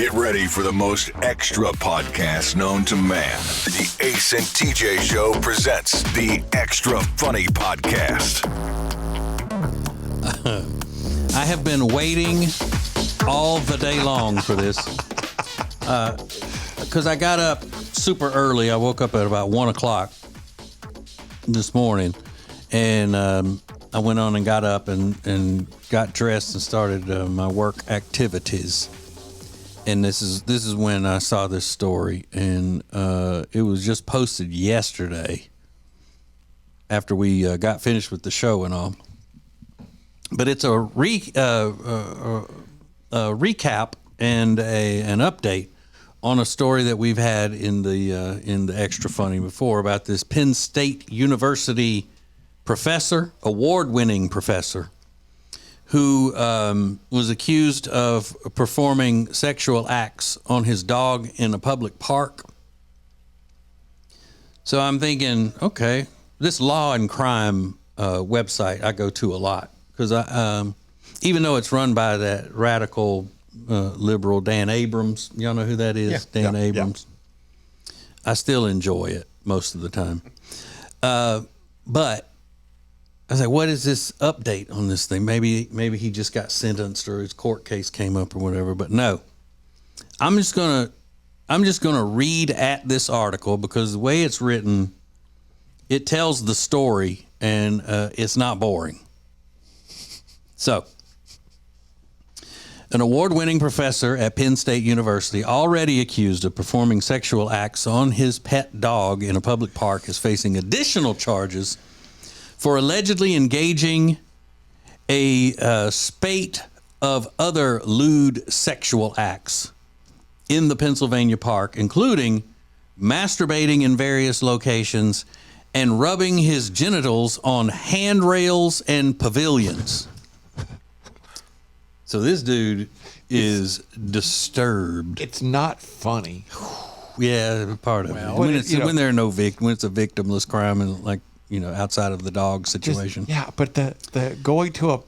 Get ready for the most extra podcast known to man. The Ace and TJ Show presents the Extra Funny Podcast. I have been waiting all the day long for this because I got up super early. I woke up at about 1 o'clock this morning, and I went on and got up and got dressed and started my work activities. And this is when I saw this story, and it was just posted yesterday after we got finished with the show and all. But it's a recap and an update on a story that we've had in the Extra Funny before about this Penn State University professor, award-winning professor, who was accused of performing sexual acts on his dog in a public park. So I'm thinking, okay, this law and crime website I go to a lot, because even though it's run by that radical liberal Dan Abrams, y'all know who that is? Yeah, Dan Abrams. Yeah. I still enjoy it most of the time. But I was like, what is this update on this thing? Maybe he just got sentenced or his court case came up or whatever. But no, I'm just gonna read at this article because the way it's written, it tells the story and it's not boring. So, an award-winning professor at Penn State University, already accused of performing sexual acts on his pet dog in a public park, is facing additional charges for allegedly engaging a spate of other lewd sexual acts in the Pennsylvania park, including masturbating in various locations and rubbing his genitals on handrails and pavilions. So this dude is disturbed. It's not funny. Yeah, part of it. When there are no victims, when it's a victimless crime and outside of the dog situation. But the going to a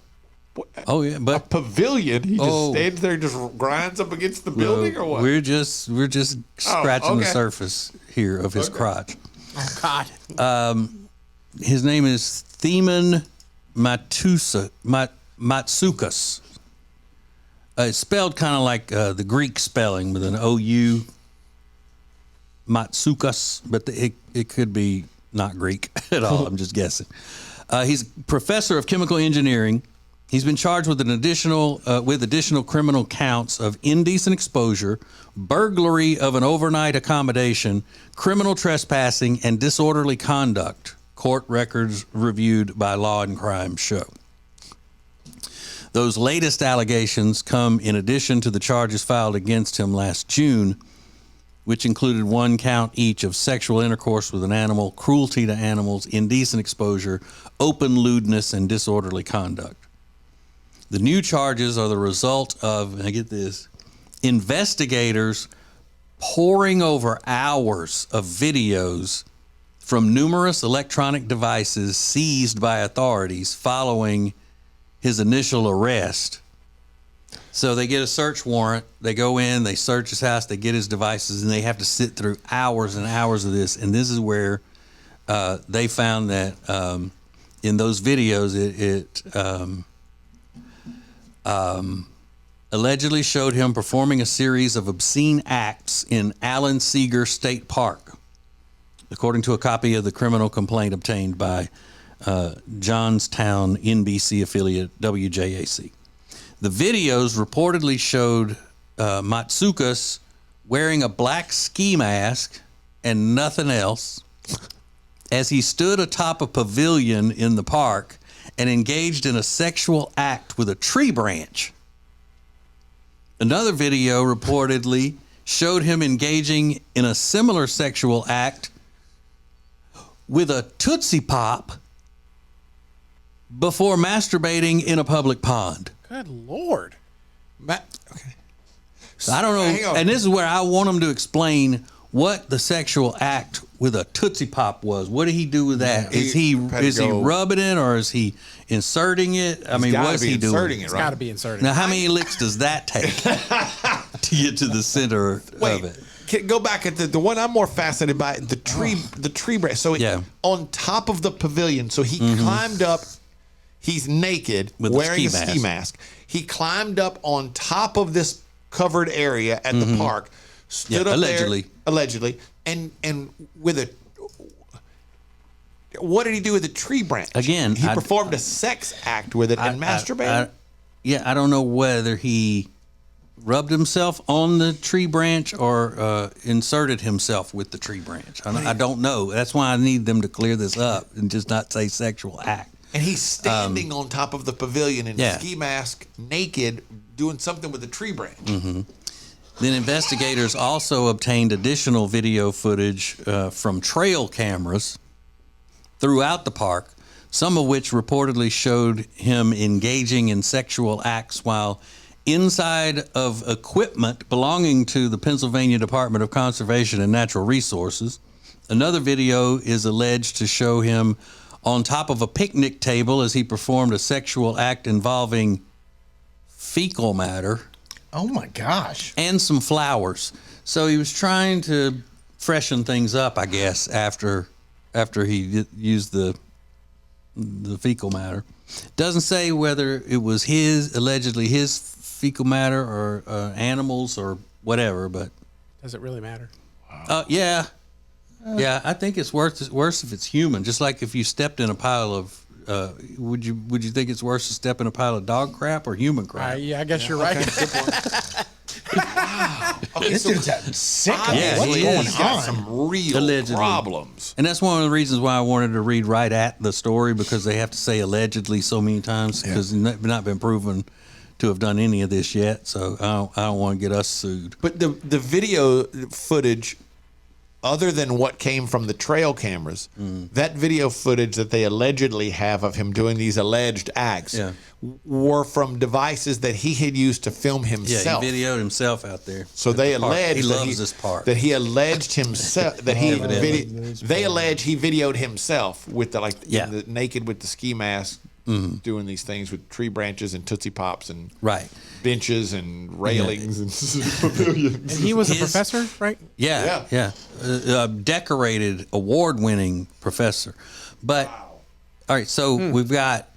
pavilion, he just stands there and just grinds up against the building, or what? We're just scratching the surface here of his crotch. Oh God. His name is Theman Matsoukas. It's spelled kind of like the Greek spelling with an O-U, Matsoukas, but it could be not Greek at all. I'm just guessing. He's professor of chemical engineering. He's been charged with additional criminal counts of indecent exposure, burglary of an overnight accommodation, criminal trespassing, and disorderly conduct. Court records reviewed by Law and Crime show. Those latest allegations come in addition to the charges filed against him last June, which included one count each of sexual intercourse with an animal, cruelty to animals, indecent exposure, open lewdness, and disorderly conduct. The new charges are the result of, and I get this, investigators poring over hours of videos from numerous electronic devices seized by authorities following his initial arrest. So they get a search warrant, they go in, they search his house, they get his devices, and they have to sit through hours and hours of this. And this is where they found that in those videos, it allegedly showed him performing a series of obscene acts in Allen Seeger State Park, according to a copy of the criminal complaint obtained by Johnstown NBC affiliate WJAC. The videos reportedly showed Matsoukas wearing a black ski mask and nothing else as he stood atop a pavilion in the park and engaged in a sexual act with a tree branch. Another video reportedly showed him engaging in a similar sexual act with a Tootsie Pop before masturbating in a public pond. Good Lord. Okay. So I don't know, and this is where I want him to explain what the sexual act with a Tootsie Pop was. What did he do with that? Is he rubbing it, or is he inserting it? I mean, what's he doing? It's got to be inserting. Now, how many licks does that take? to get to the center of it. Go back at the one I'm more fascinated by, the tree branch. So on top of the pavilion, so he climbed up. He's naked, wearing a ski mask. He climbed up on top of this covered area at the park, stood up allegedly. there, allegedly, and with a. What did he do with the tree branch? Again, he performed a sex act with it and masturbated. I don't know whether he rubbed himself on the tree branch or inserted himself with the tree branch. I don't know. That's why I need them to clear this up and just not say sexual act. And he's standing on top of the pavilion in a ski mask, naked, doing something with a tree branch. Then investigators also obtained additional video footage from trail cameras throughout the park, some of which reportedly showed him engaging in sexual acts while inside of equipment belonging to the Pennsylvania Department of Conservation and Natural Resources. Another video is alleged to show him on top of a picnic table as he performed a sexual act involving fecal matter. Oh my gosh. And some flowers. So he was trying to freshen things up, I guess, after he used the fecal matter. Doesn't say whether it was allegedly his fecal matter or animals or whatever, but does it really matter? Yeah, I think it's worse if it's human. Just like if you stepped in a pile of, would you think it's worse to step in a pile of dog crap or human crap? Yeah, I guess you're right. Wow. Okay, This dude's sick. He's got some real Allegedly. problems. And that's one of the reasons why I wanted to read right at the story, because they have to say allegedly so many times because it's not been proven to have done any of this yet. So I don't want to get us sued. But the video footage, other than what came from the trail cameras, that video footage that they allegedly have of him doing these alleged acts were from devices that he had used to film himself. Yeah, he videoed himself out there. So they allege he loves this park. that he alleged himself they allege he videoed himself with the naked with the ski mask, doing these things with tree branches and Tootsie Pops and benches and railings and pavilions. And he was a professor, right? Yeah. Decorated, award-winning professor. But all right, so we've got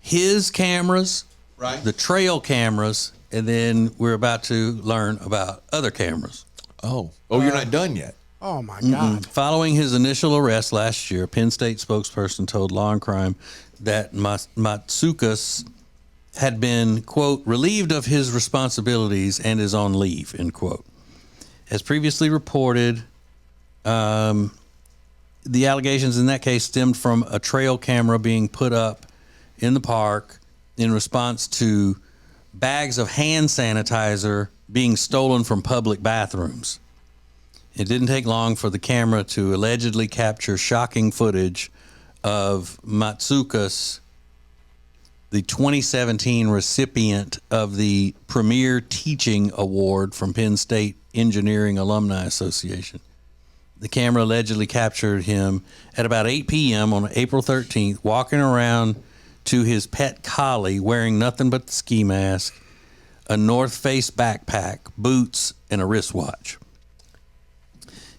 his cameras, the trail cameras, and then we're about to learn about other cameras. Oh, you're not done yet. Oh my God. Following his initial arrest last year, a Penn State spokesperson told Law and Crime that Matsukas had been, quote, relieved of his responsibilities and is on leave, end quote. As previously reported, the allegations in that case stemmed from a trail camera being put up in the park in response to bags of hand sanitizer being stolen from public bathrooms. It didn't take long for the camera to allegedly capture shocking footage of Matsukas, the 2017 recipient of the Premier Teaching Award from Penn State Engineering Alumni Association. The camera allegedly captured him at about 8 p.m. on April 13th, walking around to his pet collie wearing nothing but the ski mask, a North Face backpack, boots, and a wristwatch.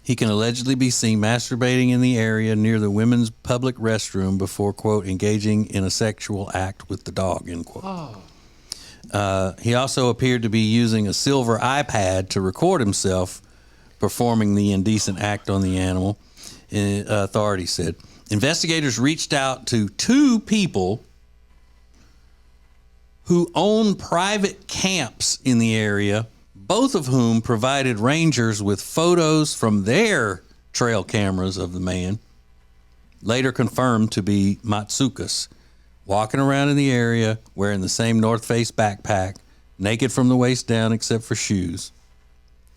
He can allegedly be seen masturbating in the area near the women's public restroom before, quote, engaging in a sexual act with the dog, end quote. He also appeared to be using a silver iPad to record himself performing the indecent act on the animal, authorities said. Investigators reached out to 2 people who own private camps in the area, both of whom provided rangers with photos from their trail cameras of the man, later confirmed to be Matsukas, walking around in the area wearing the same North Face backpack, naked from the waist down except for shoes.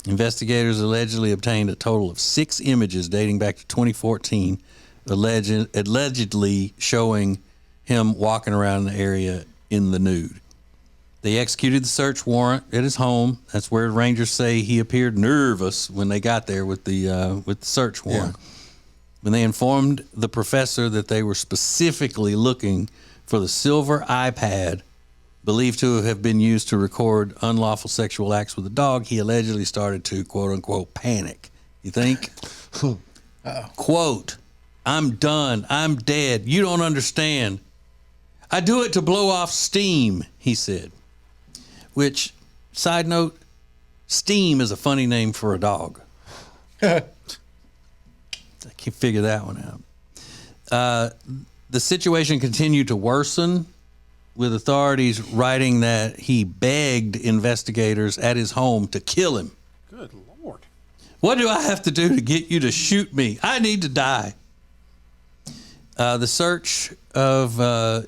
Investigators allegedly obtained a total of 6 images dating back to 2014, allegedly showing him walking around the area in the nude. They executed the search warrant at his home. That's where rangers say he appeared nervous when they got there with the search warrant. When they informed the professor that they were specifically looking for the silver iPad believed to have been used to record unlawful sexual acts with the dog, he allegedly started to, quote unquote, panic. You think? Quote, "I'm done. I'm dead. You don't understand. I do it to blow off steam," he said. Which, side note, Steam is a funny name for a dog. I can figure that one out. The situation continued to worsen, with authorities writing that he begged investigators at his home to kill him. Good Lord. "What do I have to do to get you to shoot me? I need to die." The search of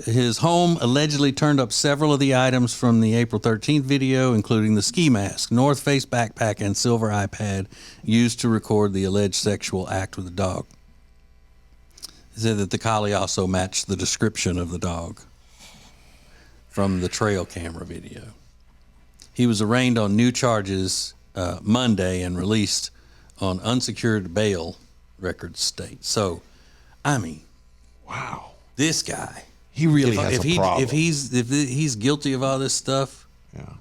his home allegedly turned up several of the items from the April 13th video, including the ski mask, North Face backpack, and silver iPad used to record the alleged sexual act with the dog. It said that the collie also matched the description of the dog from the trail camera video. He was arraigned on new charges Monday and released on unsecured bail, records state. So, I mean, wow, this guy, he really has a problem. If he's guilty of all this stuff, yeah.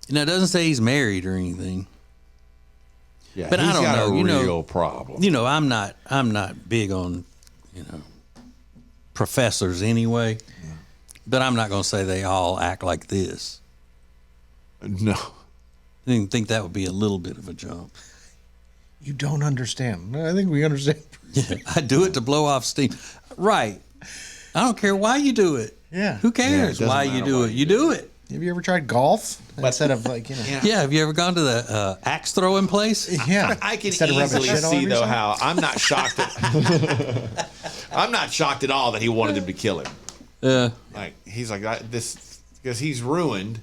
Now it doesn't say he's married or anything. Yeah, but I don't know. He's got a real problem. You know, I'm not big on, professors anyway. Yeah. But I'm not going to say they all act like this. No. I didn't think that would be a little bit of a jump. You don't understand. I think we understand. Yeah, I do it to blow off steam. Right. I don't care why you do it. Yeah. Who cares why you do it? You do it. Have you ever tried golf instead of Yeah. Have you ever gone to the axe throwing place? Yeah. I can easily see though how I'm not shocked at I'm not shocked at all that he wanted him to kill him. Yeah. Like he's like this because he's ruined,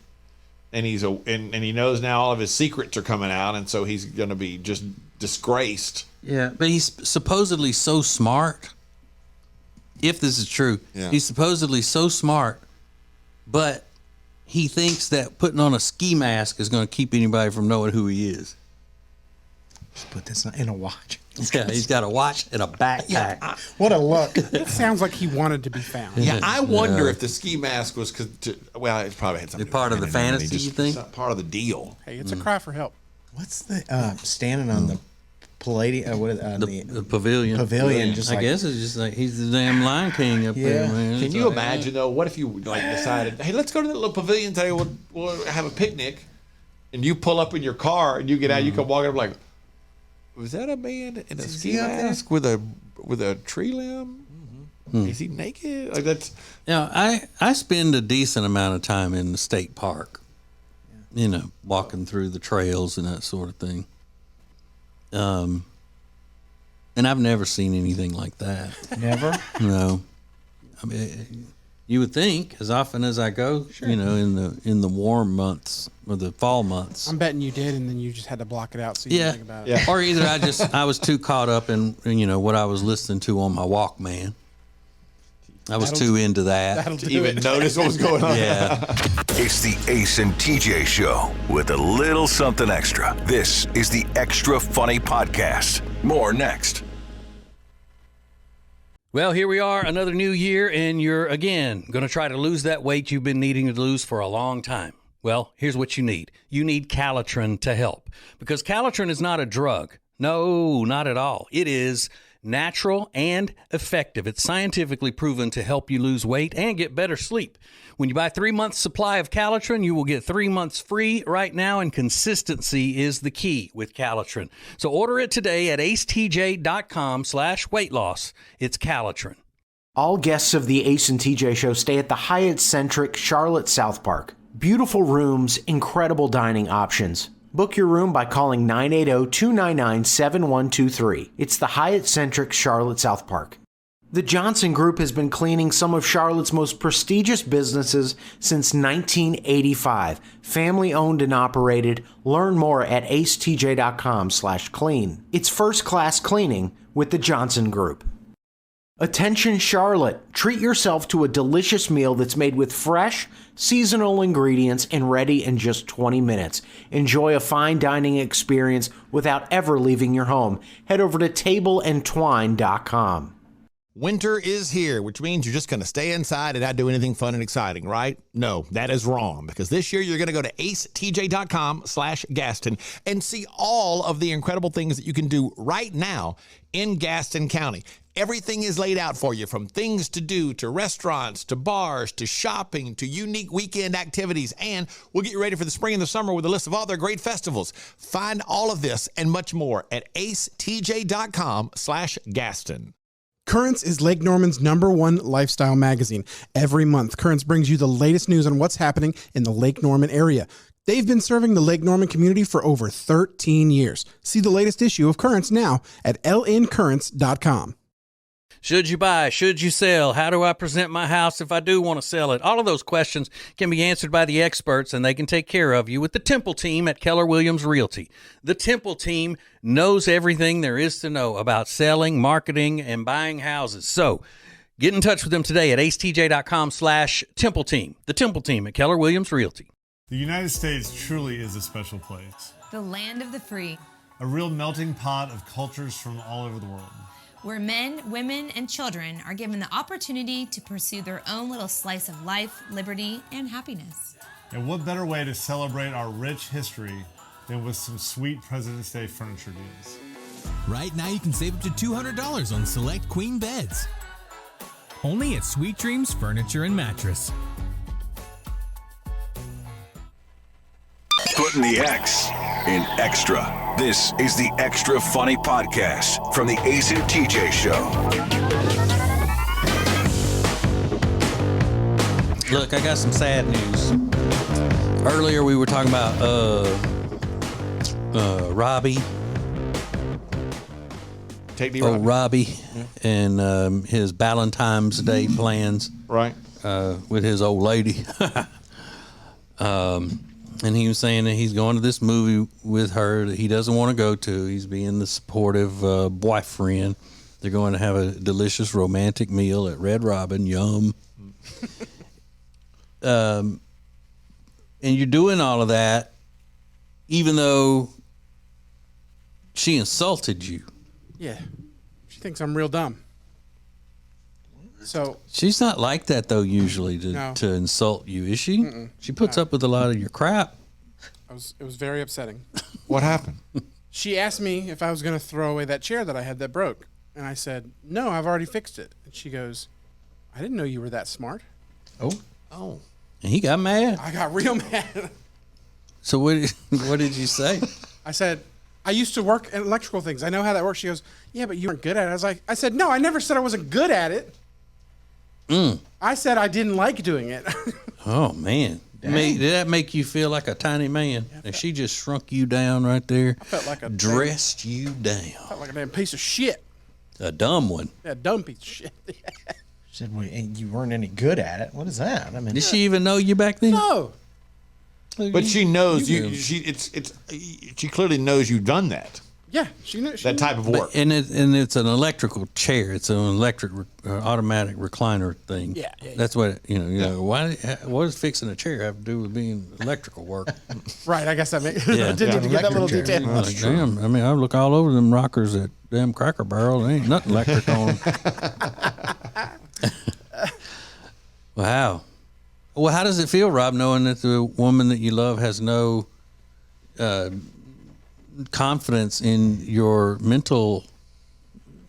and and he knows now all of his secrets are coming out, and so he's going to be just disgraced. Yeah, but he's supposedly so smart. If this is true, he's supposedly so smart, but he thinks that putting on a ski mask is going to keep anybody from knowing who he is. Just put this in a watch. Yeah, he's got a watch and a backpack. Yeah, what a look. It sounds like he wanted to be found. Yeah, I wonder if the ski mask was well, it probably had something. Part of the fantasy, you think? Part of the deal. Hey, it's a cry for help. What's the standing on the Palladium? The pavilion. Pavilion. Just I guess it's just like he's the damn Lion King up there, man. Can you imagine though? What if you decided, hey, let's go to the little pavilion today. We'll have a picnic, and you pull up in your car and you get out. You come walking up like, was that a man in a ski mask with a tree limb? Mm-hmm. Is he naked? Like that's. Now I spend a decent amount of time in the state park. Walking through the trails and that sort of thing. And I've never seen anything like that. Never? No. I mean, you would think as often as I go, in the warm months or the fall months. I'm betting you did, and then you just had to block it out so you didn't think about it. Yeah. Or either I was too caught up in what I was listening to on my Walkman. I was too into that to even notice what was going on. Yeah. It's the Ace and TJ Show with a little something extra. This is the Extra Funny Podcast. More next. Well, here we are, another new year, and you're, again, going to try to lose that weight you've been needing to lose for a long time. Well, here's what you need. You need Calitrin to help, because Calitrin is not a drug. No, not at all. It is natural and effective. It's scientifically proven to help you lose weight and get better sleep. When you buy 3 months supply of Calitrin, you will get 3 months free right now, and consistency is the key with Calitrin. So order it today at acetj.com/weight loss. It's Calitrin. All guests of the Ace and TJ Show stay at the Hyatt-centric Charlotte South Park. Beautiful rooms, incredible dining options. Book your room by calling 980-299-7123. It's the Hyatt-centric Charlotte South Park. The Johnson Group has been cleaning some of Charlotte's most prestigious businesses since 1985. Family owned and operated. Learn more at acetj.com/clean. It's first-class cleaning with the Johnson Group. Attention Charlotte, treat yourself to a delicious meal that's made with fresh, seasonal ingredients and ready in just 20 minutes. Enjoy a fine dining experience without ever leaving your home. Head over to tableandtwine.com. Winter is here, which means you're just going to stay inside and not do anything fun and exciting, right? No, that is wrong, because this year you're going to go to acetj.com/Gaston and see all of the incredible things that you can do right now in Gaston County. Everything is laid out for you, from things to do, to restaurants, to bars, to shopping, to unique weekend activities. And we'll get you ready for the spring and the summer with a list of all their great festivals. Find all of this and much more at acetj.com/Gaston. Currents is Lake Norman's #1 lifestyle magazine. Every month, Currents brings you the latest news on what's happening in the Lake Norman area. They've been serving the Lake Norman community for over 13 years. See the latest issue of Currents now at lncurrents.com. Should you buy? Should you sell? How do I present my house if I do want to sell it? All of those questions can be answered by the experts, and they can take care of you with the Temple team at Keller Williams Realty. The Temple team knows everything there is to know about selling, marketing, and buying houses. So get in touch with them today at acetj.com/Temple team. The Temple team at Keller Williams Realty. The United States truly is a special place. The land of the free. A real melting pot of cultures from all over the world. Where men, women, and children are given the opportunity to pursue their own little slice of life, liberty, and happiness. And what better way to celebrate our rich history than with some sweet President's Day furniture deals? Right now you can save up to $200 on select queen beds. Only at Sweet Dreams Furniture and Mattress. Putting the X in extra. This is the Extra Funny Podcast from the Ace and TJ Show. Look, I got some sad news. Earlier we were talking about Robbie. Take me, Robbie. Robbie and his Valentine's Day plans. Right. With his old lady. And he was saying that he's going to this movie with her that he doesn't want to go to. He's being the supportive boyfriend. They're going to have a delicious romantic meal at Red Robin. Yum. And you're doing all of that even though she insulted you. Yeah. She thinks I'm real dumb. So she's not like that though usually to insult you, is she? Mm-mm. She puts up with a lot of your crap. It was very upsetting. What happened? She asked me if I was going to throw away that chair that I had that broke, and I said, "No, I've already fixed it." And she goes, "I didn't know you were that smart." Oh. And he got mad. I got real mad. So what did you say? I said, "I used to work at electrical things. I know how that works." She goes, "Yeah, but you weren't good at it." I said, "No, I never said I wasn't good at it." I said I didn't like doing it. Oh, man. Did that make you feel like a tiny man? Yeah, and she just shrunk you down right there. I felt like dressed you down. I felt like a damn piece of shit. A dumb one. Yeah, a dumb piece of shit. She said, well, you weren't any good at it. What is that? I mean, did she even know you back then? No. But she knows you. She clearly knows you've done that. Yeah, she knows that type of work. And it's an electrical chair. It's an electric automatic recliner thing. Yeah. That's what What does fixing a chair have to do with being electrical work? Right. I guess that makes. I didn't get that little detail. That's true. Damn. I mean, I look all over them rockers at damn Cracker Barrel. There ain't nothing electric on them. Wow. Well, how does it feel, Rob, knowing that the woman that you love has no confidence in your mental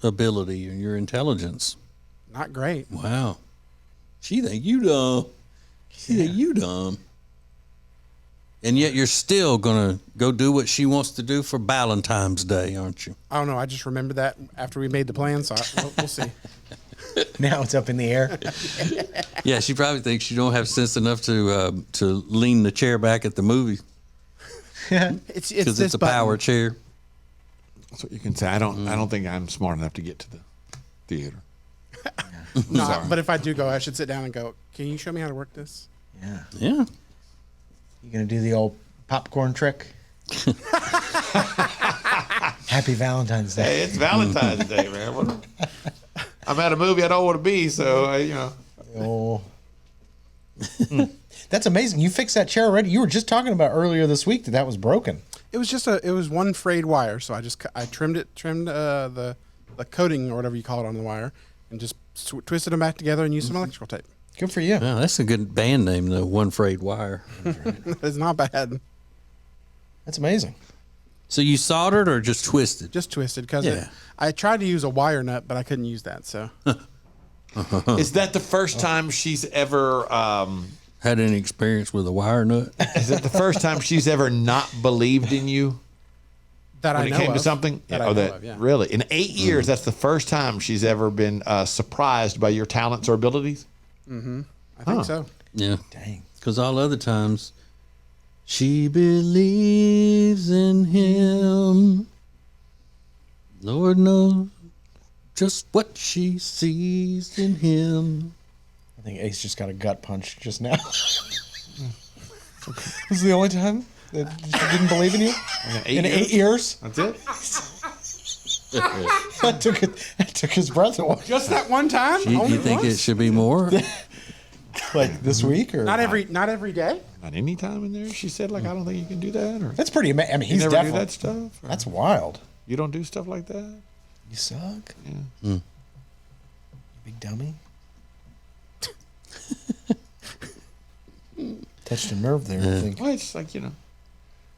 ability and your intelligence? Not great. Wow. She think you dumb. She think you dumb. And yet you're still going to go do what she wants to do for Valentine's Day, aren't you? I don't know. I just remembered that after we made the plan, so we'll see. Now it's up in the air. Yeah, she probably thinks you don't have sense enough to lean the chair back at the movie. Because it's a power chair. That's what you can say. I don't think I'm smart enough to get to the theater. No, but if I do go, I should sit down and go, "Can you show me how to work this?" Yeah. Yeah. You gonna do the old popcorn trick? Happy Valentine's Day. Hey, it's Valentine's Day, man. I'm at a movie I don't want to be, so Oh. That's amazing. You fixed that chair already. You were just talking about earlier this week that was broken. It was just it was one frayed wire, so I trimmed the coating or whatever you call it on the wire, and just twisted them back together and used some electrical tape. Good for you. Yeah, that's a good band name, though. One Frayed Wire. It's not bad. That's amazing. So you soldered or just twisted? Just twisted because I tried to use a wire nut, but I couldn't use that. So, is that the first time she's ever had any experience with a wire nut? Is it the first time she's ever not believed in you? That when I know it came of. to something? That I know of, yeah. Really? In 8 years, that's the first time she's ever been surprised by your talents or abilities? Mm-hmm. I think so. Yeah. Dang. Because all other times, she believes in him. Lord knows just what she sees in him. I think Ace just got a gut punch just now. This is the only time that she didn't believe in you? In 8 years? That's it? That took his breath away. Just that one time? You think it should be more? Like this week? Or Not every day? Not any time in there? She said, like, I don't think you can do that? Or That's pretty amazing. I mean, you he's never definitely. do that stuff? Or That's wild. you don't do stuff like that? You suck. Yeah. You big dummy. Touched a nerve there, I think. Well, it's like, it's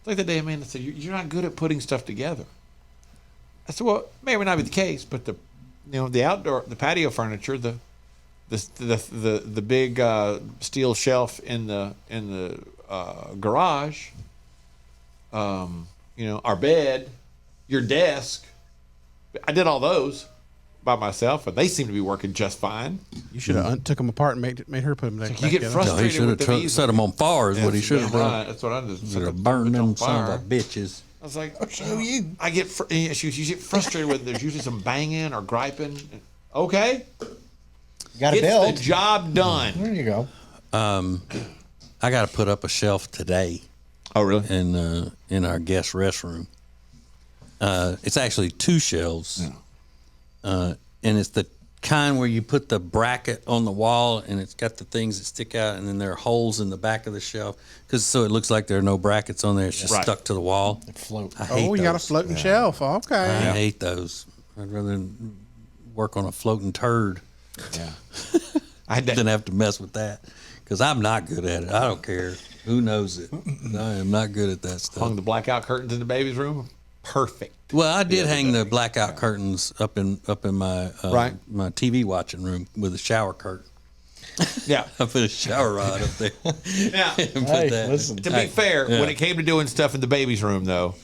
like the day Amanda said, you're not good at putting stuff together. I said, well, may or may not be the case, but the patio furniture, the big steel shelf in the garage, our bed, your desk, I did all those by myself, and they seem to be working just fine. You should have took them apart and made her put them back You get together. frustrated. He should have set them on fire. Is what he should have done. Right. That's what I did. Should have burned them son of a bitches. I was like, I'll show you. I get you get frustrated with there's usually some banging or griping. Okay, You got to get build. the job done. There you go. I got to put up a shelf today. Oh, really? In our guest restroom. It's actually 2 shelves. And it's the kind where you put the bracket on the wall and it's got the things that stick out, and then there are holes in the back of the shelf so it looks like there are no brackets on there. It's just stuck to the wall. They float. I hate you those. got a floating shelf. Okay. I hate those. I'd rather work on a floating turd than have to mess with that, because I'm not good at it. I don't care who knows it. I am not good at that stuff. Hung the blackout curtains in the baby's room. Perfect. Well, I did hang the blackout curtains up in my my TV watching room with a shower curtain. Yeah. I put a shower rod up there. Yeah. Listen. To be fair, when it came to doing stuff in the baby's room, though,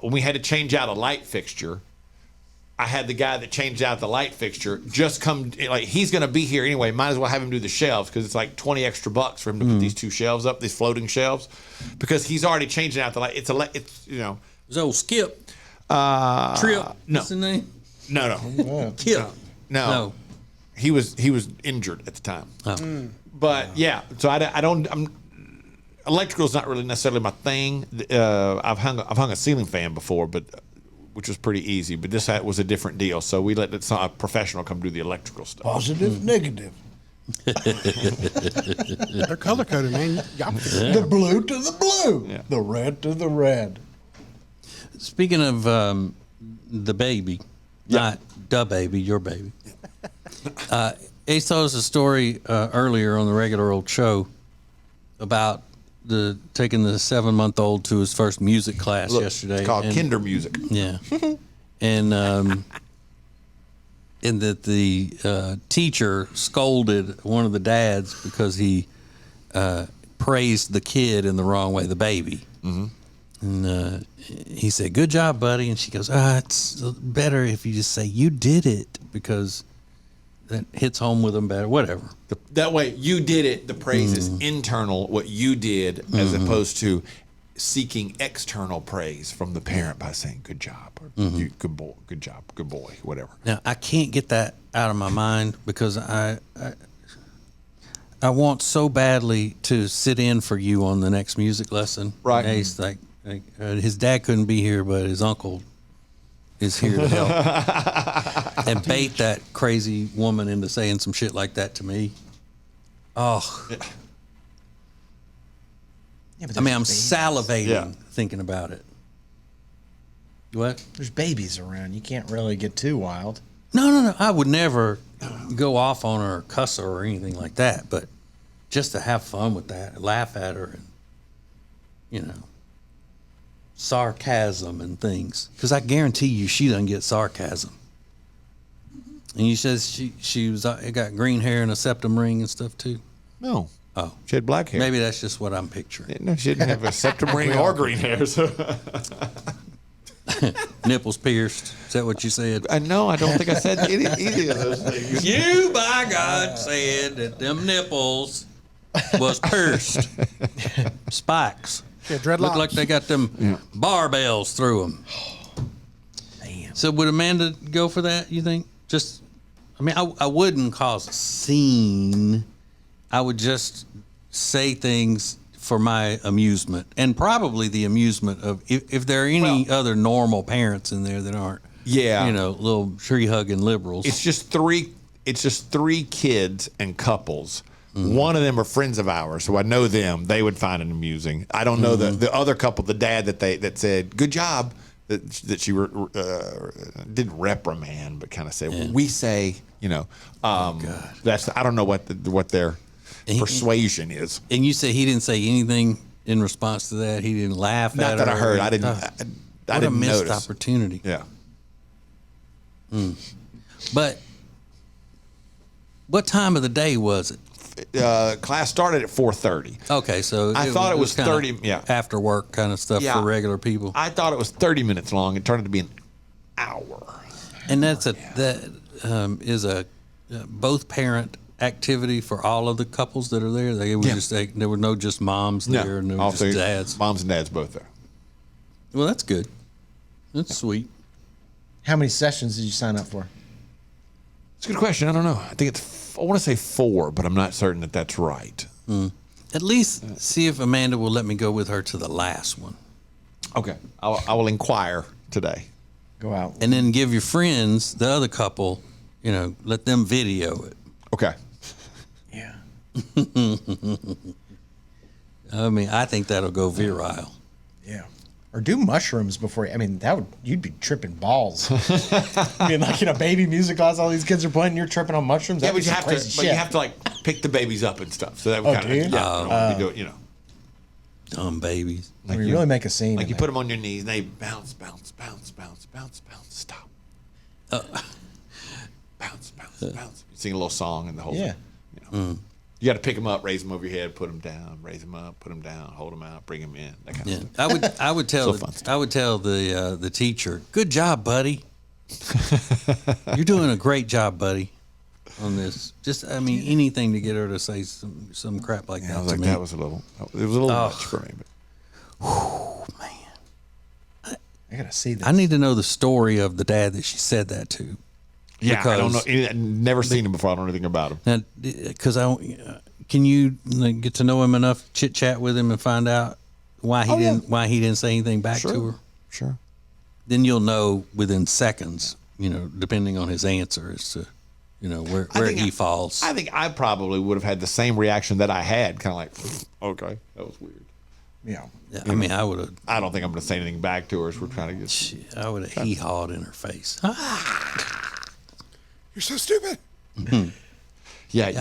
when we had to change out a light fixture, I had the guy that changed out the light fixture just come, like, he's going to be here anyway. Might as well have him do the shelves, because it's like $20 extra for him to put these 2 shelves up, these floating shelves, because he's already changing out the light. It's It's old Skip. Trip. No. What's the name? No. Kip. No. He was injured at the time. Oh. But yeah, so electrical's not really necessarily my thing. I've hung a ceiling fan before, but which was pretty easy. But this was a different deal, so we let a professional come do the electrical stuff. Positive, negative. They're color coded, man. The blue to the blue. Yeah. The red to the red. Speaking of the baby, not the baby, your baby. Ace told us a story earlier on the regular old show about taking the 7-month-old to his first music class yesterday. It's called kinder music. Yeah, and that the teacher scolded one of the dads because he praised the kid in the wrong way, the baby. Mm-hmm. And he said, "Good job, buddy." And she goes, "It's better if you just say you did it, because that hits home with them better." Whatever. That way, you did it. The praise is internal, what you did, as opposed to seeking external praise from the parent by saying "good job" or "good boy," "good job," "good boy," whatever. Now, I can't get that out of my mind, because I want so badly to sit in for you on the next music lesson. Right. Ace, his dad couldn't be here, but his uncle is here to help and bait that crazy woman into saying some shit like that to me. Oh, Yeah, but I mean, I'm babies. salivating thinking about it. What? There's babies around. You can't really get too wild. No. I would never go off on her or cuss her or anything like that, but just to have fun with that, laugh at her, and, sarcasm and things. Because I guarantee you she doesn't get sarcasm. And you says she was got green hair and a septum ring and stuff too? No. Oh. She had black hair. Maybe that's just what I'm picturing. No, she didn't have a septum ring or green hair. So. Nipples pierced. Is that what you said? No, I don't think I said either of those things. You, by God, said that them nipples was pierced. Spikes. Yeah, dreadlocks. Look like they got them barbells through them. Damn. So would Amanda go for that, you think? I wouldn't cause a scene. I would just say things for my amusement, and probably the amusement of if there are any other normal parents in there that aren't, little tree hugging liberals. It's just three kids and couples. Mm-hmm. One of them are friends of ours, so I know them. They would find it amusing. I don't know the other couple, the dad that said good job, that she didn't reprimand, but kind of said, well, we say, that's I don't know what their persuasion is. And you say he didn't say anything in response to that. He didn't laugh at her. Not that I heard. I didn't. I didn't missed notice. Opportunity. Yeah. But what time of the day was it? Class started at 4:30. Okay, so I thought it was 30. After work kind of stuff for regular people. I thought it was 30 minutes long. It turned out to be an hour. And that is a both parent activity for all of the couples that are there. They were there were no just moms there, and there were just dads. Moms and dads both there. Well, that's good. That's sweet. How many sessions did you sign up for? It's a good question. I don't know. I think I want to say 4, but I'm not certain that that's right. At least see if Amanda will let me go with her to the last one. Okay. I will inquire today. Go out. And then give your friends, the other couple, let them video it. Okay. Yeah. I think that'll go viral. Yeah. Or do mushrooms before. You'd be tripping balls. Baby music class, all these kids are playing, you're tripping on mushrooms. Yeah, but you have to like pick the babies up and stuff. So that would kind of dumb babies. Like you really make a scene. Like you put them on your knees and they bounce, bounce, bounce, bounce, bounce, bounce, stop. Bounce, bounce, bounce. You sing a little song and the whole thing. You got to pick them up, raise them over your head, put them down, raise them up, put them down, hold them out, bring them in. That kind of stuff. I would tell the teacher, good job, buddy. You're doing a great job, buddy, on this. Just anything to get her to say some crap like that. I was like, that was a little much for me. But. Man, I gotta see this. I need to know the story of the dad that she said that to. Yeah, I don't know. I've never seen him before. I don't know anything about him. Now, because can you get to know him enough, chit chat with him, and find out why he didn't say anything back to her? Sure. Then you'll know within seconds. Depending on his answer as to where he falls. I think I probably would have had the same reaction that I had, kind of like, okay, that was weird. Yeah. I would have. I don't think I'm going to say anything back to her as we're trying to get. I would have hee-hawed in her face. You're so stupid. Yeah,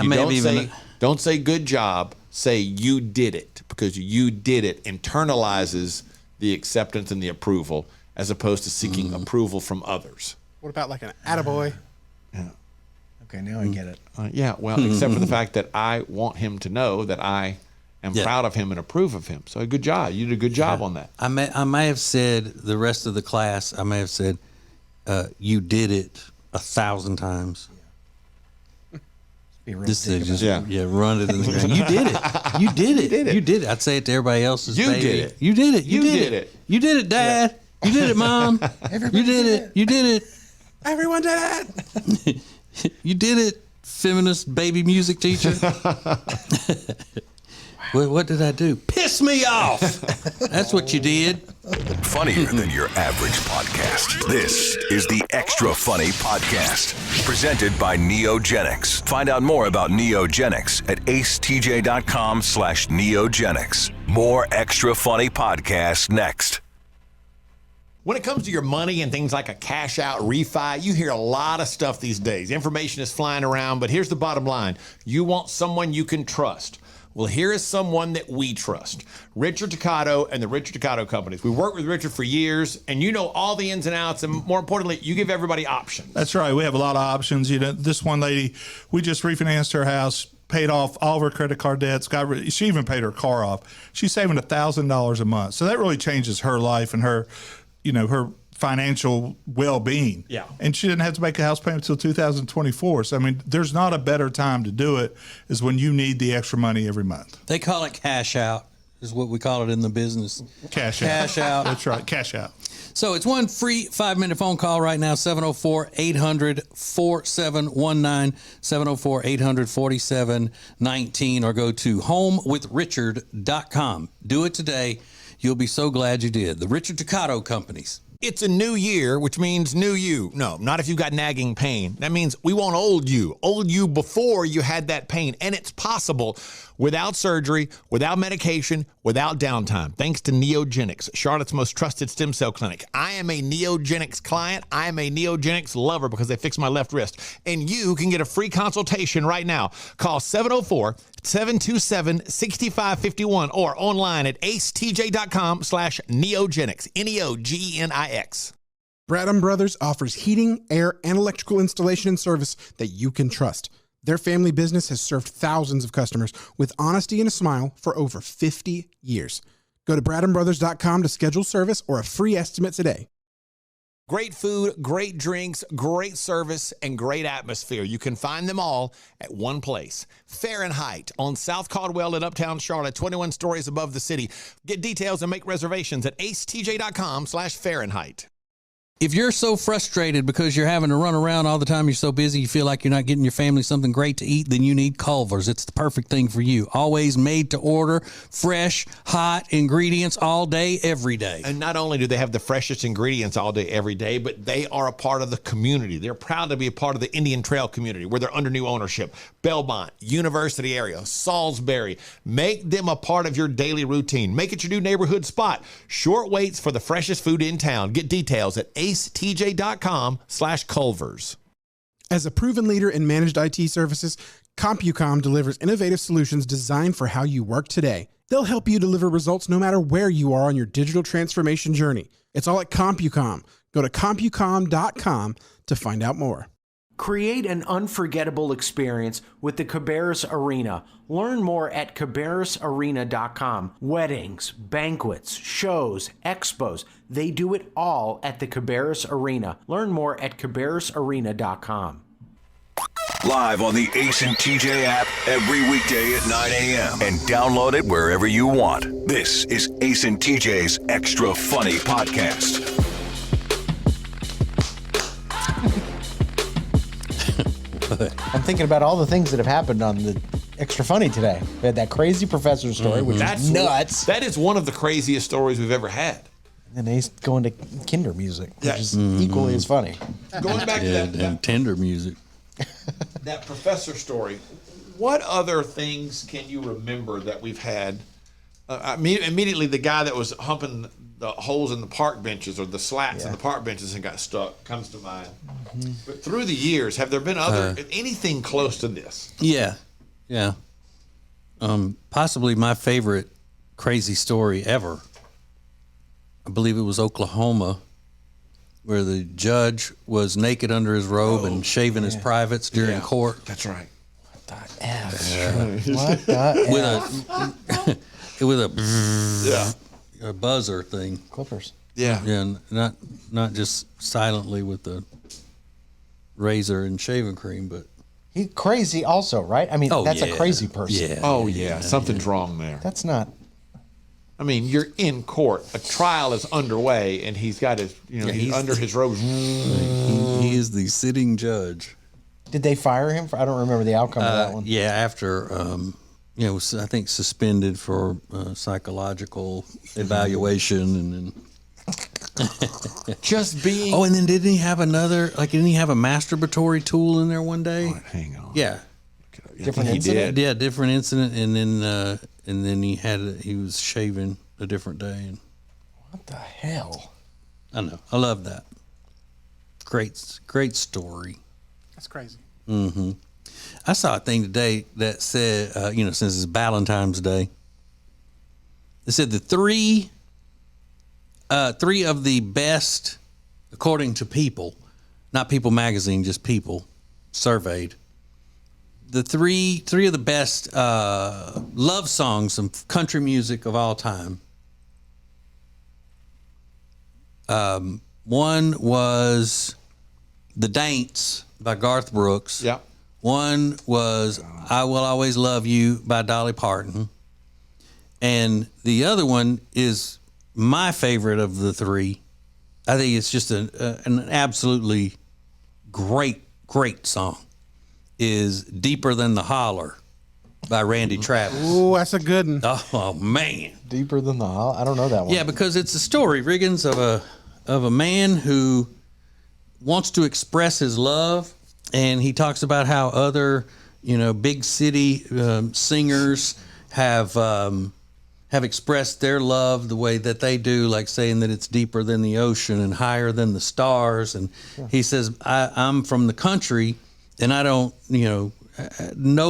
don't say good job. Say you did it, because you did it internalizes the acceptance and the approval as opposed to seeking approval from others. What about like an attaboy? Yeah. Okay, now I get it. Yeah, well, except for the fact that I want him to know that I am proud of him and approve of him. So good job. You did a good job on that. I may have said the rest of the class. I may have said, "You did it 1,000 times." Be real just to run it in the ground. You did it. You did it. You did it. I'd say it to everybody else's. You baby. did it. You did it. You did it. You did it, Dad. You did it, Mom. You did it. You did it. Everyone did it. You did it, feminist baby music teacher. What did I do? Piss me off. That's what you did. Funnier than your average podcast. This is the Extra Funny Podcast, presented by Neogenics. Find out more about Neogenics at acetj.com/Neogenics. More Extra Funny podcasts next. When it comes to your money and things like a cash out refi, you hear a lot of stuff these days. Information is flying around, but here's the bottom line. You want someone you can trust. Well, here is someone that we trust. Richard Toccato and the Richard Toccato Companies. We worked with Richard for years, and you know all the ins and outs, and more importantly, you give everybody options. That's right. We have a lot of options. You know, this one lady, we just refinanced her house, paid off all of her credit card debts. She even paid her car off. She's saving $1,000 a month. So that really changes her life and her, you know, her financial well-being. Yeah. And she didn't have to make a house payment until 2024. So, I mean, there's not a better time to do it is when you need the extra money every month. They call it cash out, is what we call it in the business. Cash out. Cash out. That's right, cash out. So it's one free 5-minute phone call right now, 704-800-4719, 704-800-4719, or go to homewithrichard.com. Do it today. You'll be so glad you did. The Richard Toccato Companies. It's a new year, which means new you. No, not if you've got nagging pain. That means we want old you before you had that pain. And it's possible without surgery, without medication, without downtime, thanks to Neogenics, Charlotte's most trusted stem cell clinic. I am a Neogenics client. I am a Neogenics lover because they fixed my left wrist. And you can get a free consultation right now. Call 704-727-6551 or online at acetj.com/neogenics, Neogenics. Bradham Brothers offers heating, air, and electrical installation and service that you can trust. Their family business has served thousands of customers with honesty and a smile for over 50 years. Go to bradhambrothers.com to schedule service or a free estimate today. Great food, great drinks, great service, and great atmosphere. You can find them all at one place. Fahrenheit on South Caldwell in Uptown Charlotte, 21 stories above the city. Get details and make reservations at acetj.com/Fahrenheit. If you're so frustrated because you're having to run around all the time, you're so busy, you feel like you're not getting your family something great to eat, then you need Culver's. It's the perfect thing for you. Always made to order, fresh, hot ingredients all day, every day. And not only do they have the freshest ingredients all day, every day, but they are a part of the community. They're proud to be a part of the Indian Trail community where they're under new ownership. Belmont, University area, Salisbury. Make them a part of your daily routine. Make it your new neighborhood spot. Short waits for the freshest food in town. Get details at acetj.com/Culver's. As a proven leader in managed IT services, CompuCom delivers innovative solutions designed for how you work today. They'll help you deliver results no matter where you are on your digital transformation journey. It's all at CompuCom. Go to CompuCom.com to find out more. Create an unforgettable experience with the Cabarrus Arena. Learn more at cabarrusarena.com. Weddings, banquets, shows, expos, they do it all at the Cabarrus Arena. Learn more at cabarrusarena.com. Live on the Ace and TJ app every weekday at 9 a.m. and download it wherever you want. This is Ace and TJ's Extra Funny Podcast. I'm thinking about all the things that have happened on the Extra Funny today. We had that crazy professor story, which is nuts. That is one of the craziest stories we've ever had. And he's going to kinder music, which is equally as funny. Going back to that and tender music. That professor story, what other things can you remember that we've had? Immediately, the guy that was humping the holes in the park benches or the slats in the park benches and got stuck comes to mind. Mm-hmm. But through the years, have there been anything close to this? Yeah. Possibly my favorite crazy story ever. I believe it was Oklahoma, where the judge was naked under his robe and shaving his privates during court. That's right. What the F? What the F? With a buzzer thing. Clippers. Yeah, not just silently with the razor and shaving cream, but he's crazy also, right? I mean, that's a crazy person. Something's wrong there. That's not. I mean, you're in court. A trial is underway, and he's got his, he's under his robe. He is the sitting judge. Did they fire him? I don't remember the outcome of that one. Yeah, after, I think suspended for psychological evaluation, and then just being. Oh, and then didn't he have a masturbatory tool in there one day? Oh, hang on. Yeah. Different incident. Yeah, different incident, and then he was shaving a different day. And what the hell? I know. I love that. Great story. That's crazy. Mm-hmm. I saw a thing today that said, since it's Valentine's Day, it said the three of the best, according to People, not People Magazine, just People surveyed, the three of the best love songs of country music of all time. One was The Daints by Garth Brooks. Yeah. One was I Will Always Love You by Dolly Parton. And the other one is my favorite of the three. I think it's just an absolutely great song. Is Deeper Than the Holler by Randy Travis. Ooh, that's a good one. Oh man. Deeper Than the Holler? I don't know that one. Yeah, because it's a story, Riggins, of a man who wants to express his love, and he talks about how other, big city singers have expressed their love the way that they do, like saying that it's deeper than the ocean and higher than the stars. And he says, I'm from the country, and I don't, know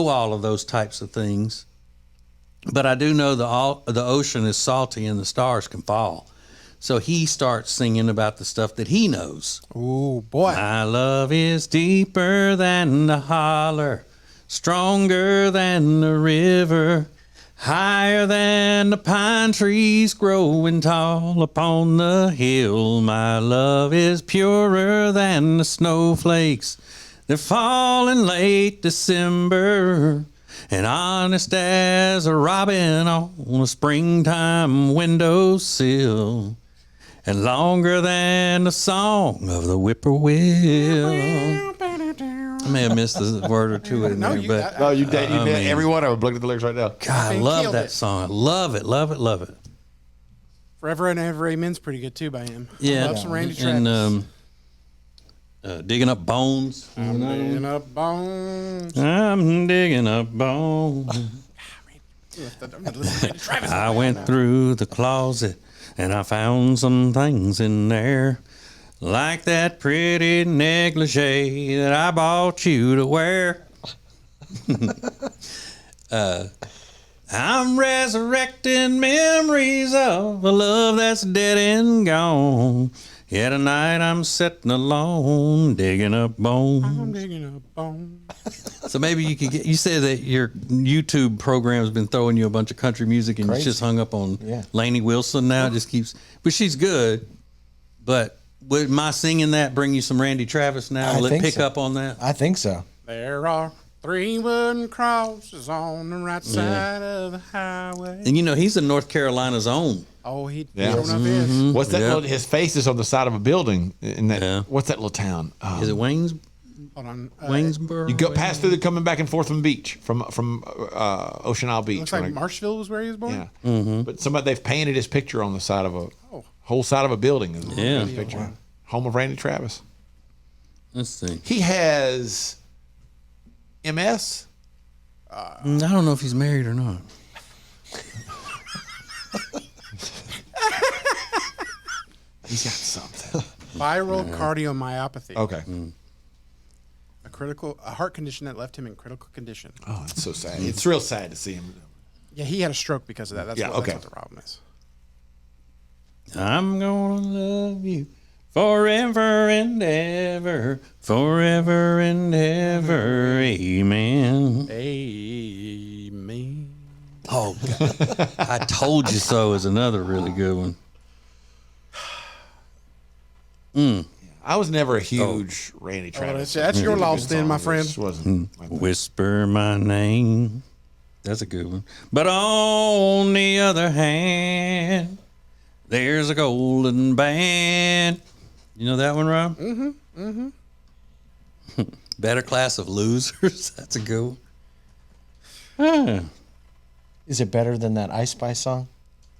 all of those types of things, but I do know the ocean is salty and the stars can fall. So he starts singing about the stuff that he knows. Ooh, boy. My love is deeper than the holler, stronger than the river, higher than the pine trees growing tall upon the hill. My love is purer than the snowflakes that fall in late December, and honest as a robin on a springtime windowsill, and longer than the song of the whippoorwill. I may have missed a word or two in there, but no, you did. Every one of them. Look at the lyrics right now. God, I love that song. I love it, love it, love it. Forever and Ever Amen's pretty good too by him. Yeah, love some Randy Travis. And Digging Up Bones. I'm digging up bones. I'm digging up bones. I went through the closet and I found some things in there, like that pretty negligee that I bought you to wear. I'm resurrecting memories of a love that's dead and gone. Yeah, tonight I'm sitting alone, digging up bones. I'm digging up bones. So maybe you could you said that your YouTube program has been throwing you a bunch of country music and you just hung up on Lainey Wilson now. It just keeps, but she's good. But would my singing that bring you some Randy Travis now? Will it pick up on that? I think so. There are 3 wooden crosses on the right side of the highway. And he's in North Carolina's own. Oh, he yeah. up is. What's that? Little, his face is on the side of a building in that. What's that little town? Is it Waynes? Hold on. Waynesboro. You go past through the coming back and forth from beach from Ocean Isle Beach. Looks like Marshville was where he was born. Yeah, but they've painted his picture on the side of a whole side of a building. Yeah, his picture. Home of Randy Travis. Let's see. He has MS. I don't know if he's married or not. He's got something. Viral cardiomyopathy. Okay. A heart condition that left him in critical condition. Oh, that's so sad. It's real sad to see him. Yeah, he had a stroke because of that. That's what the problem is. I'm gonna love you forever and ever, forever and ever. Amen. Amen. Oh, God. I Told You So is another really good one. I was never a huge Randy Travis. That's your loss then, my friend. Whisper my name. That's a good one. But on the other hand, there's a golden band. You know that one, Rob? Mm-hmm. Better Class of Losers. That's a good one. Is it better than that Ice Spice song?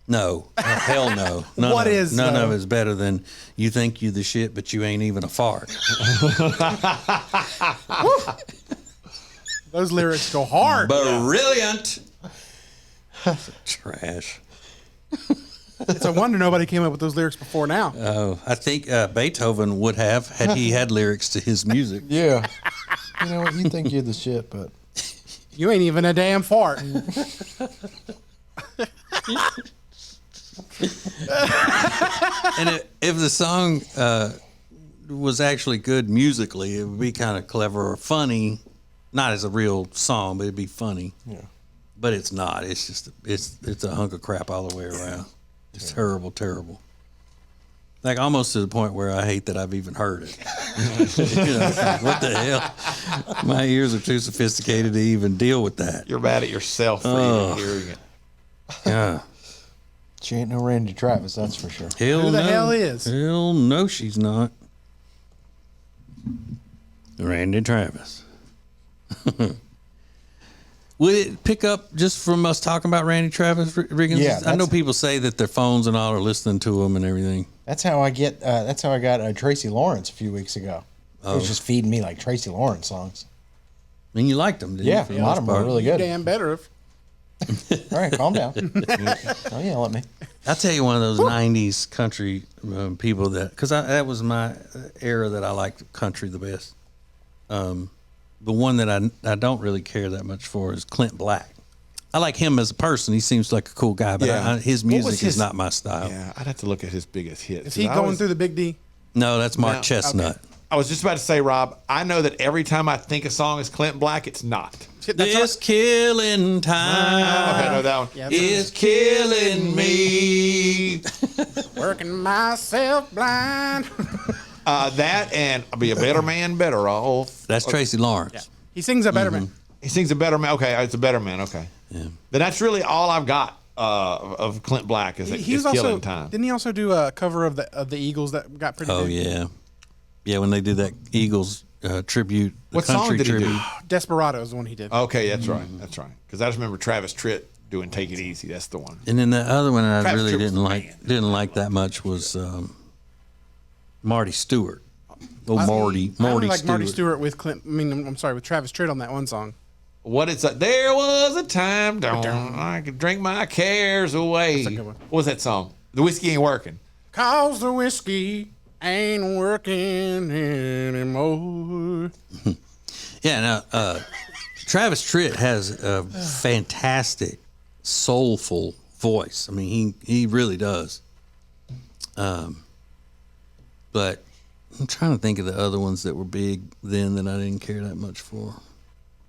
No. Hell no. None of it's better than You Think You the Shit, but you ain't even a fart. Those lyrics go hard. Brilliant. Trash. It's a wonder nobody came up with those lyrics before now. Oh, I think Beethoven would have had he had lyrics to his music. Yeah. You know what? You think you're the shit, but you ain't even a damn fart. And if the song was actually good musically, it would be kind of clever or funny. Not as a real song, but it'd be funny. Yeah. But it's not. It's just it's a hunk of crap all the way around. It's terrible, terrible. Like almost to the point where I hate that I've even heard it. You know, what the hell? My ears are too sophisticated to even deal with that. You're mad at yourself for even hearing it. Yeah. She ain't no Randy Travis, that's for sure. Who the hell is? Hell no, she's not. Randy Travis. Would it pick up just from us talking about Randy Travis, Riggins? Yeah, I know people say that their phones and all are listening to him and everything. That's how I get. That's how I got Tracy Lawrence a few weeks ago. It was just feeding me like Tracy Lawrence songs. I mean, you liked them, didn't you? Yeah, a lot of them were really good. Damn better if. All right, calm down. Don't yell at me. I'll tell you one of those 90s country people because that was my era that I liked country the best. The one that I don't really care that much for is Clint Black. I like him as a person. He seems like a cool guy, but his music is not my style. Yeah, I'd have to look at his biggest hits. Is he going through the Big D? No, that's Mark Chestnut. Okay. I was just about to say, Rob, I know that every time I think a song is Clint Black, it's not. This killing time. Okay, I know that one. Yeah, is killing me. Working myself blind. That and I'll be a better man, better off. That's Tracy Lawrence. Yeah. He sings a better man. He sings a better man. Okay, it's a better man. Okay. Yeah. Then that's really all I've got of Clint Black is killing time. Didn't he also do a cover of the Eagles that got pretty big? Oh, yeah. Yeah, when they did that Eagles tribute. What song did he do? Desperado is the one he did. Okay, that's right. That's right. Because I just remember Travis Tritt doing "Take It Easy." That's the one. And then the other one I Travis really Tritt didn't like that much was Marty Stewart. Marty like Stewart. Marty Stewart with Clint. I mean, I'm sorry, with Travis Tritt on that one song. What it's like? There was a time I could drink my cares away. That's a good one. What was that song? The whiskey ain't working. 'Cause the whiskey ain't working anymore. Yeah, now Travis Tritt has a fantastic, soulful voice. I mean, he really does. But I'm trying to think of the other ones that were big then that I didn't care that much for.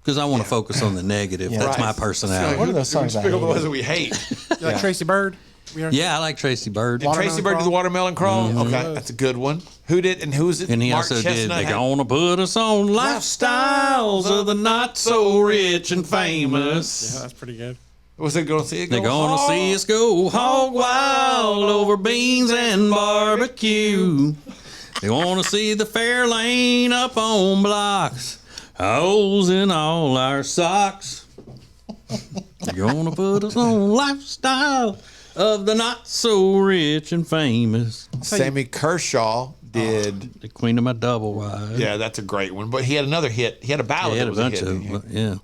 Because I want to focus on the negative. That's my personality. What are those songs I Pick up the hate? ones that we hate. You like Tracy Bird? Yeah, I like Tracy Bird. Did Tracy Bird do the Watermelon Crawl? Okay, that's a good one. Who did and who's it? And he Mark also Chestnut did, they're had- going to put us on lifestyles of the not so rich and famous. Yeah, that's pretty good. Was it going to see it? They're going to see us go hog wild over beans and barbecue. They want to see the fair lane up on blocks, holes in all our socks. They're going to put us on lifestyle of the not so rich and famous. Sammy Kershaw did The Queen of My Double Wide. Yeah, that's a great one. But he had another hit. He had a ballad. He had that a was bunch hit, of didn't he? yeah.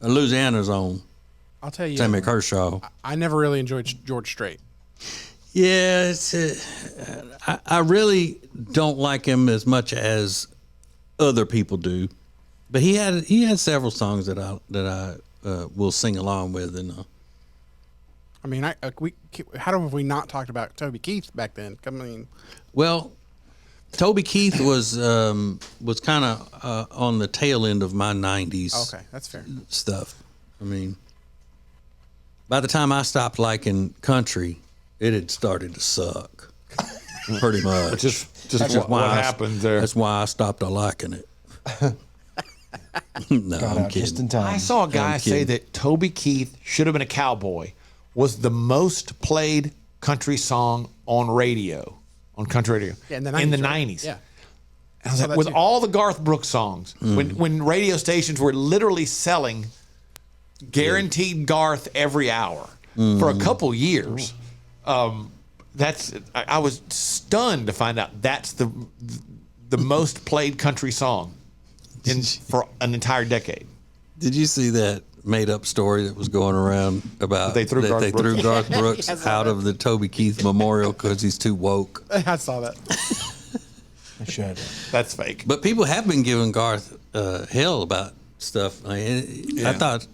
Louisiana's own. I'll tell you. Sammy Kershaw. I never really enjoyed George Strait. Yeah, it's I really don't like him as much as other people do, but he had several songs that I will sing along with, and I mean, how have we not talked about Toby Keith back then? I mean, well, Toby Keith was kind of on the tail end of my '90s. Okay, that's fair stuff. I mean, by the time I stopped liking country, it had started to suck, pretty much. Just what happened there. That's why I stopped liking it. No, I'm kidding. Just in time. I saw a guy say that Toby Keith Should Have Been a Cowboy was the most played country song on radio, on country radio, in the 90s. '90s. Yeah. I was like, with all the Garth Brooks songs, when radio stations were literally selling guaranteed Garth every hour for a couple years. I was stunned to find out that's the most played country song for an entire decade. Did you see that made up story that was going around about They threw Garth Brooks out of the Toby Keith Memorial because he's too woke. I saw that. I should. That's fake. But people have been giving Garth hell about stuff. I thought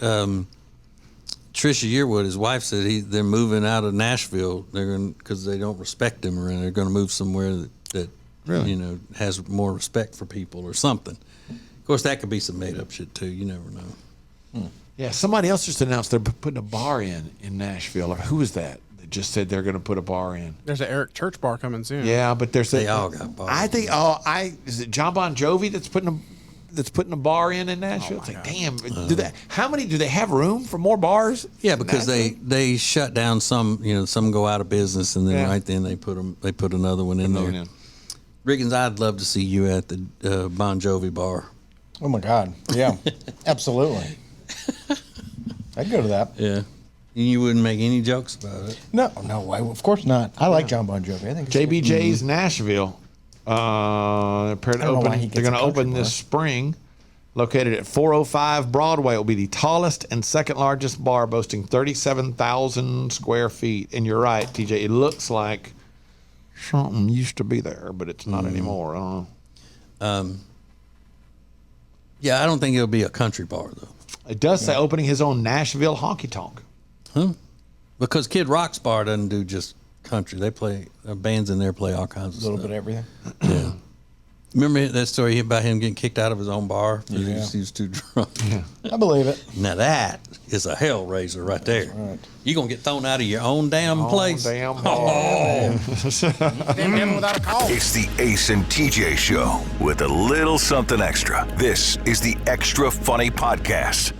Trisha Yearwood, his wife, said they're moving out of Nashville. They're going because they don't respect him, or they're going to move somewhere that really? has more respect for people or something. Of course, that could be some made up shit too. You never know. Yeah, somebody else just announced they're putting a bar in Nashville. Or who was that? They just said they're going to put a bar in. There's an Eric Church bar coming soon. Yeah, but they all got bars. I think. Is it John Bon Jovi that's putting a bar in Nashville? It's like, damn. How many do they have room for more bars? Yeah, because they shut down some. Some go out of business, and then right then they put another one in there. Riggins, I'd love to see you at the Bon Jovi bar. Oh my God! Yeah, absolutely. I'd go to that. Yeah, you wouldn't make any jokes about it. No, of course not. I like John Bon Jovi. I think JBJ's Nashville. They're going to open this spring. Located at 405 Broadway, it will be the tallest and second largest bar, boasting 37,000 square feet. And you're right, TJ. It looks like something used to be there, but it's not anymore. I don't know. Yeah, I don't think it'll be a country bar though. It does say opening his own Nashville honky tonk. Huh? Because Kid Rock's bar doesn't do just country. They play bands in there play all kinds of stuff. A little bit of everything. Yeah. Remember that story about him getting kicked out of his own bar because he was too drunk? Yeah. I believe it. Now that is a hellraiser right there. Right. You're going to get thrown out of your own damn place. Damn bar. Without a call. It's the Ace and TJ Show with a little something extra. This is the Extra Funny Podcast.